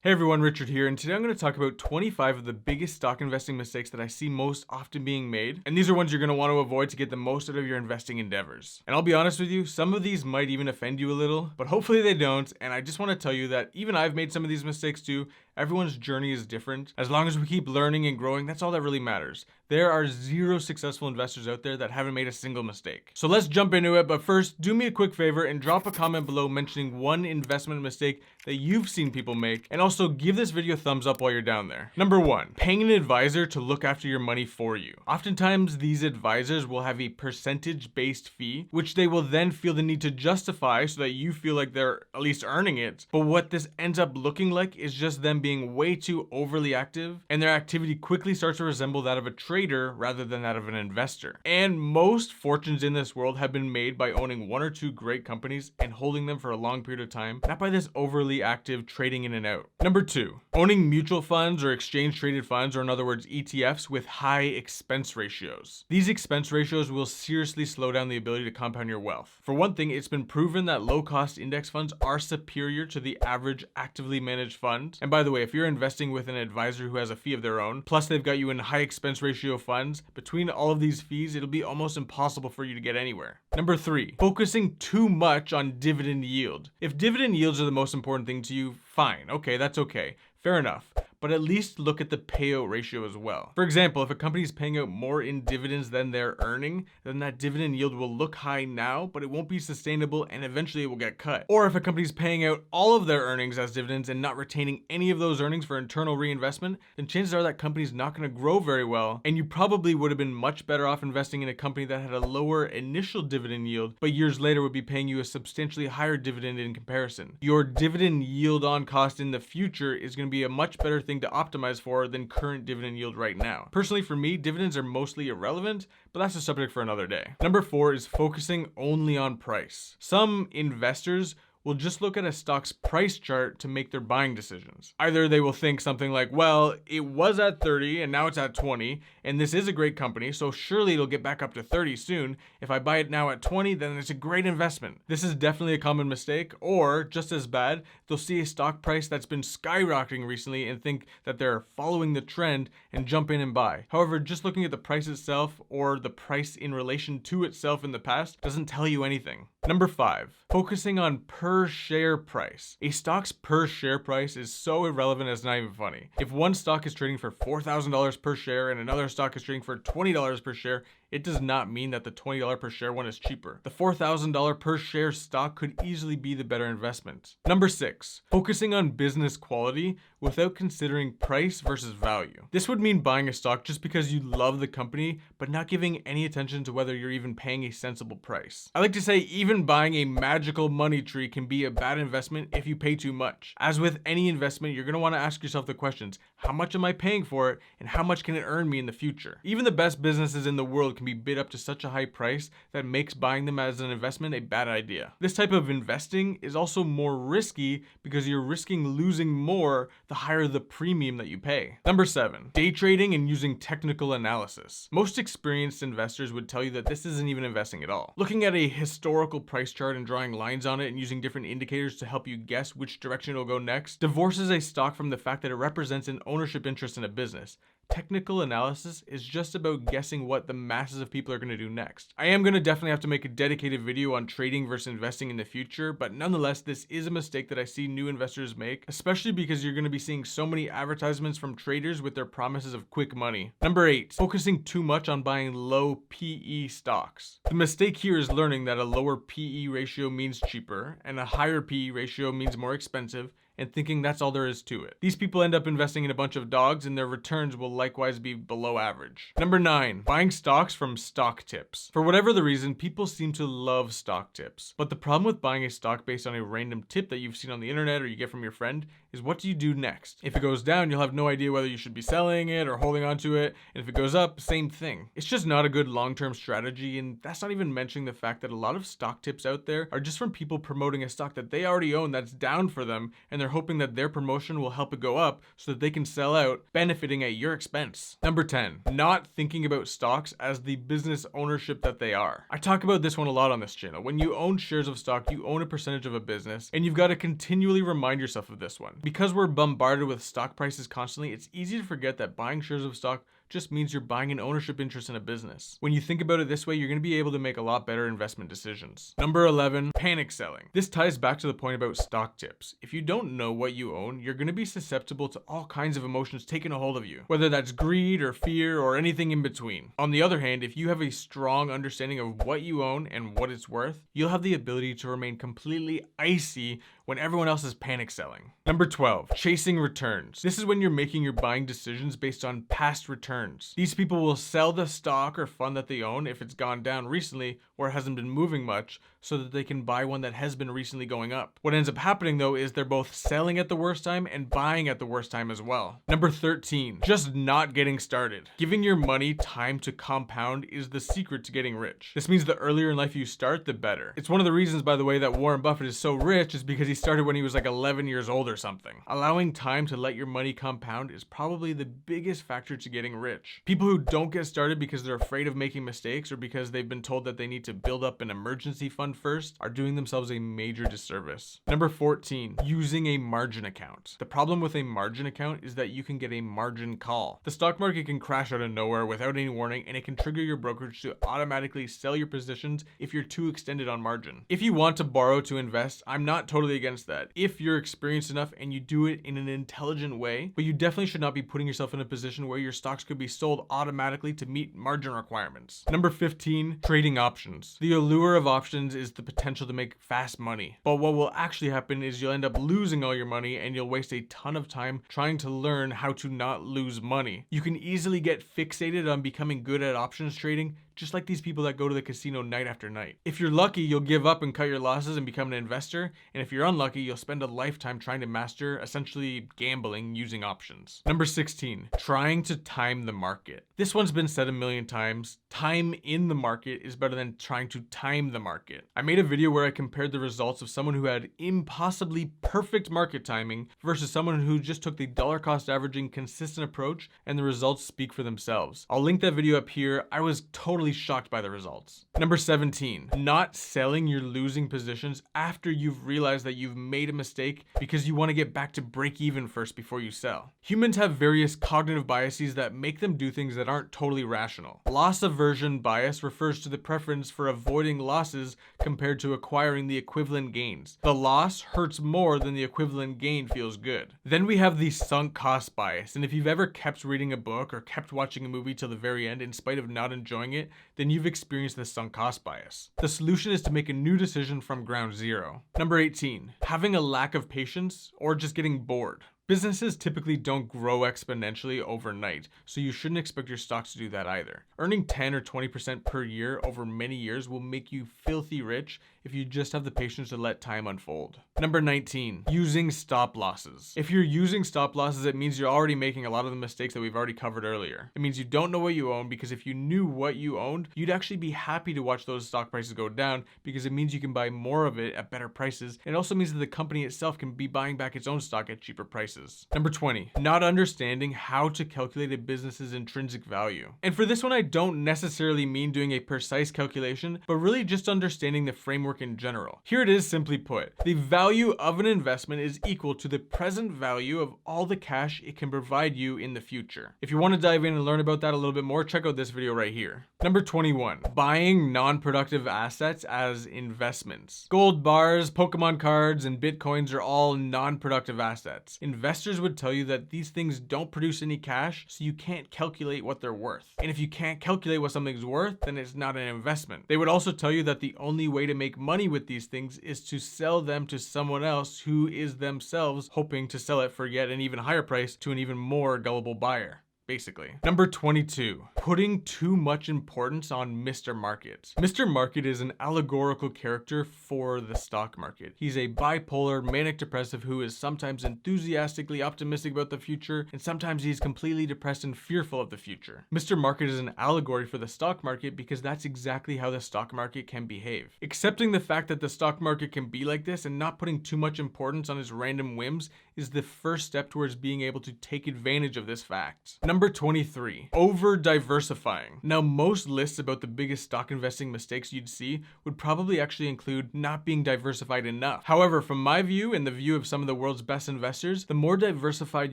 Hey everyone, Richard here, and today I'm going to talk about 25 of the biggest stock investing mistakes that I see most often being made, and these are ones you're going to want to avoid to get the most out of your investing endeavors. And I'll be honest with you, some of these might even offend you a little, but hopefully they don't, and I just want to tell you that even I've made some of these mistakes too. Everyone's journey is different. As long as we keep learning and growing, that's all that really matters. There are zero successful investors out there that haven't made a single mistake. So let's jump into it, but first, do me a quick favor and drop a comment below mentioning one investment mistake that you've seen people make, and also give this video a thumbs up while you're down there. Number 1, paying an advisor to look after your money for you. Oftentimes, these advisors will have a percentage-based fee, which they will then feel the need to justify so that you feel like they're at least earning it. But what this ends up looking like is just them being way too overly active, and their activity quickly starts to resemble that of a trader rather than that of an investor. And most fortunes in this world have been made by owning one or two great companies and holding them for a long period of time, not by this overly active trading in and out. Number 2, owning mutual funds or exchange traded funds, or in other words ETFs, with high expense ratios. These expense ratios will seriously slow down the ability to compound your wealth. For one thing, it's been proven that low cost index funds are superior to the average actively managed fund. And by the way, if you're investing with an advisor who has a fee of their own, plus they've got you in high expense ratio funds, between all of these fees, it'll be almost impossible for you to get anywhere. Number 3, focusing too much on dividend yield. If dividend yields are the most important thing to you, fine, okay, that's okay. Fair enough. But at least look at the payout ratio as well. For example, if a company is paying out more in dividends than they're earning, then that dividend yield will look high now, but it won't be sustainable and eventually it will get cut. Or if a company is paying out all of their earnings as dividends and not retaining any of those earnings for internal reinvestment, then chances are that company's not going to grow very well, and you probably would have been much better off investing in a company that had a lower initial dividend yield, but years later would be paying you a substantially higher dividend in comparison. Your dividend yield on cost in the future is going to be a much better thing to optimize for than current dividend yield right now. Personally, for me, dividends are mostly irrelevant, but that's a subject for another day. Number 4 is focusing only on price. Some investors will just look at a stock's price chart to make their buying decisions. Either they will think something like, well, it was at 30 and now it's at 20, and this is a great company, so surely it'll get back up to 30 soon. If I buy it now at 20, then it's a great investment. This is definitely a common mistake, or just as bad, they'll see a stock price that's been skyrocketing recently and think that they're following the trend and jump in and buy. However, just looking at the price itself or the price in relation to itself in the past doesn't tell you anything. Number 5, focusing on per share price. A stock's per share price is so irrelevant it's not even funny. If one stock is trading for $4,000 per share and another stock is trading for $20 per share, it does not mean that the $20 per share one is cheaper. The $4,000 per share stock could easily be the better investment. Number 6, focusing on business quality without considering price versus value. This would mean buying a stock just because you love the company, but not giving any attention to whether you're even paying a sensible price. I like to say even buying a magical money tree can be a bad investment if you pay too much. As with any investment, you're going to want to ask yourself the questions: how much am I paying for it, and how much can it earn me in the future? Even the best businesses in the world can be bid up to such a high price that makes buying them as an investment a bad idea. This type of investing is also more risky because you're risking losing more the higher the premium that you pay. Number 7, day trading and using technical analysis. Most experienced investors would tell you that this isn't even investing at all. Looking at a historical price chart and drawing lines on it and using different indicators to help you guess which direction it'll go next divorces a stock from the fact that it represents an ownership interest in a business. Technical analysis is just about guessing what the masses of people are going to do next. I am going to definitely have to make a dedicated video on trading versus investing in the future, but nonetheless, this is a mistake that I see new investors make, especially because you're going to be seeing so many advertisements from traders with their promises of quick money. Number 8, focusing too much on buying low PE stocks. The mistake here is learning that a lower PE ratio means cheaper and a higher PE ratio means more expensive, and thinking that's all there is to it. These people end up investing in a bunch of dogs and their returns will likewise be below average. Number 9, buying stocks from stock tips. For whatever the reason, people seem to love stock tips. But the problem with buying a stock based on a random tip that you've seen on the internet or you get from your friend is, what do you do next? If it goes down, you'll have no idea whether you should be selling it or holding on to it. And if it goes up, same thing. It's just not a good long-term strategy, and that's not even mentioning the fact that a lot of stock tips out there are just from people promoting a stock that they already own that's down for them, and they're they're hoping that their promotion will help it go up so that they can sell out, benefiting at your expense. Number 10, not thinking about stocks as the business ownership that they are. I talk about this one a lot on this channel. When you own shares of stock, you own a percentage of a business, and you've got to continually remind yourself of this one. Because we're bombarded with stock prices constantly, it's easy to forget that buying shares of stock just means you're buying an ownership interest in a business. When you think about it this way, you're going to be able to make a lot better investment decisions. Number 11, panic selling. This ties back to the point about stock tips. If you don't know what you own, you're going to be susceptible to all kinds of emotions taking a hold of you, whether that's greed or fear or anything in between. On the other hand, if you have a strong understanding of what you own and what it's worth, you'll have the ability to remain completely icy when everyone else is panic selling. Number 12, chasing returns. This is when you're making your buying decisions based on past returns. These people will sell the stock or fund that they own if it's gone down recently or hasn't been moving much, so that they can buy one that has been recently going up. What ends up happening though is they're both selling at the worst time and buying at the worst time as well. Number 13, just not getting started. Giving your money time to compound is the secret to getting rich. This means the earlier in life you start, the better. It's one of the reasons, by the way, that Warren Buffett is so rich is because he started when he was like 11 years old or something. Allowing time to let your money compound is probably the biggest factor to getting rich. People who don't get started because they're afraid of making mistakes or because they've been told that they need to build up an emergency fund first are doing themselves a major disservice. Number 14, using a margin account. The problem with a margin account is that you can get a margin call. The stock market can crash out of nowhere without any warning, and it can trigger your brokerage to automatically sell your positions if you're too extended on margin. If you want to borrow to invest, I'm not totally against that. If you're experienced enough and you do it in an intelligent way, but you definitely should not be putting yourself in a position where your stocks could be sold automatically to meet margin requirements. Number 15, trading options. The allure of options is the potential to make fast money. But what will actually happen is you'll end up losing all your money and you'll waste a ton of time trying to learn how to not lose money. You can easily get fixated on becoming good at options trading, just like these people that go to the casino night after night. If you're lucky, you'll give up and cut your losses and become an investor. And if you're unlucky, you'll spend a lifetime trying to master essentially gambling using options. Number 16, trying to time the market. This one's been said a million times. Time in the market is better than trying to time the market. I made a video where I compared the results of someone who had impossibly perfect market timing versus someone who just took the dollar cost averaging consistent approach, and the results speak for themselves. I'll link that video up here. I was totally shocked by the results. Number 17, not selling your losing positions after you've realized that you've made a mistake because you want to get back to break even first before you sell. Humans have various cognitive biases that make them do things that aren't totally rational. Loss aversion bias refers to the preference for avoiding losses compared to acquiring the equivalent gains. The loss hurts more than the equivalent gain feels good. Then we have the sunk cost bias, and if you've ever kept reading a book or kept watching a movie till the very end in spite of not enjoying it, then you've experienced the sunk cost bias. The solution is to make a new decision from ground zero. Number 18, having a lack of patience or just getting bored. Businesses typically don't grow exponentially overnight, so you shouldn't expect your stocks to do that either. Earning 10 or 20% per year over many years will make you filthy rich if you just have the patience to let time unfold. Number 19, using stop losses. If you're using stop losses, it means you're already making a lot of the mistakes that we've already covered earlier. It means you don't know what you own, because if you knew what you owned, you'd actually be happy to watch those stock prices go down, because it means you can buy more of it at better prices. It also means that the company itself can be buying back its own stock at cheaper prices. Number 20, not understanding how to calculate a business's intrinsic value. And for this one, I don't necessarily mean doing a precise calculation, but really just understanding the framework in general. Here it is simply put. The value of an investment is equal to the present value of all the cash it can provide you in the future. If you want to dive in and learn about that a little bit more, check out this video right here. Number 21, buying non-productive assets as investments. Gold bars, Pokemon cards, and Bitcoins are all non-productive assets. Investors would tell you that these things don't produce any cash, so you can't calculate what they're worth. And if you can't calculate what something's worth, then it's not an investment. They would also tell you that the only way to make money with these things is to sell them to someone else who is themselves hoping to sell it for yet an even higher price to an even more gullible buyer. basically. Number 22, putting too much importance on Mr. Market. Mr. Market is an allegorical character for the stock market. He's a bipolar, manic depressive who is sometimes enthusiastically optimistic about the future, and sometimes he's completely depressed and fearful of the future. Mr. Market is an allegory for the stock market because that's exactly how the stock market can behave. Accepting the fact that the stock market can be like this and not putting too much importance on his random whims is the first step towards being able to take advantage of this fact. Number 23, over diversifying. Now, most lists about the biggest stock investing mistakes you'd see would probably actually include not being diversified enough. However, from my view and the view of some of the world's best investors, the more diversified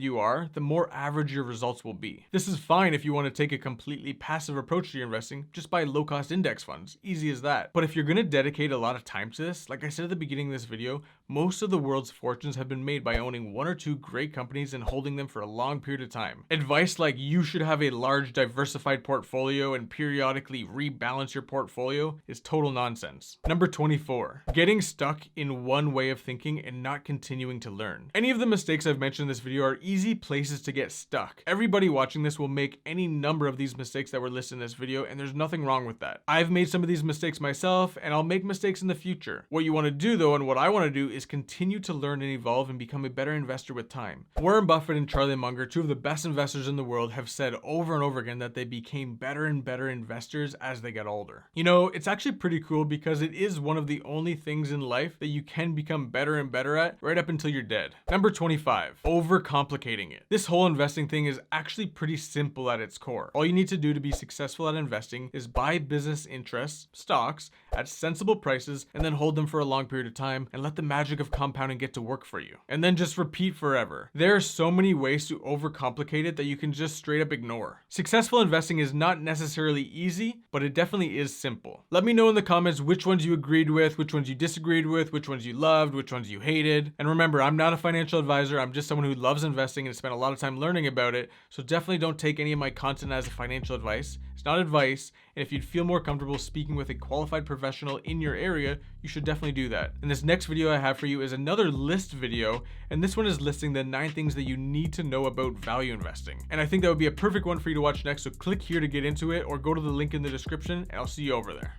you are, the more average your results will be. This is fine if you want to take a completely passive approach to your investing, just buy low-cost index funds. Easy as that. But if you're going to dedicate a lot of time to this, like I said at the beginning of this video, most of the world's fortunes have been made by owning one or two great companies and holding them for a long period of time. Advice like you should have a large diversified portfolio and periodically rebalance your portfolio is total nonsense. Number 24, getting stuck in one way of thinking and not continuing to learn. Any of the mistakes I've mentioned in this video are easy places to get stuck. Everybody watching this will make any number of these mistakes that were listed in this video, and there's nothing wrong with that. I've made some of these mistakes myself, and I'll make mistakes in the future. What you want to do though, and what I want to do, is continue to learn and evolve and become a better investor with time. Warren Buffett and Charlie Munger, two of the best investors in the world, have said over and over again that they became better and better investors as they got older. You know, it's actually pretty cool because it is one of the only things in life that you can become better and better at right up until you're dead. Number 25, overcomplicating it. This whole investing thing is actually pretty simple at its core. All you need to do to be successful at investing is buy business interests, stocks, at sensible prices, and then hold them for a long period of time and let the magic of compounding get to work for you. And then just repeat forever. There are so many ways to overcomplicate it that you can just straight up ignore. Successful investing is not necessarily easy, but it definitely is simple. Let me know in the comments which ones you agreed with, which ones you disagreed with, which ones you loved, which ones you hated. And remember, I'm not a financial advisor. I'm just someone who loves investing and spent a lot of time learning about it. So definitely don't take any of my content as a financial advice. It's not advice. And if you'd feel more comfortable speaking with a qualified professional in your area, you should definitely do that. And this next video I have for you is another list video, and this one is listing the 9 things that you need to know about value investing. And I think that would be a perfect one for you to watch next, so click here to get into it or go to the link in the description and I'll see you over there.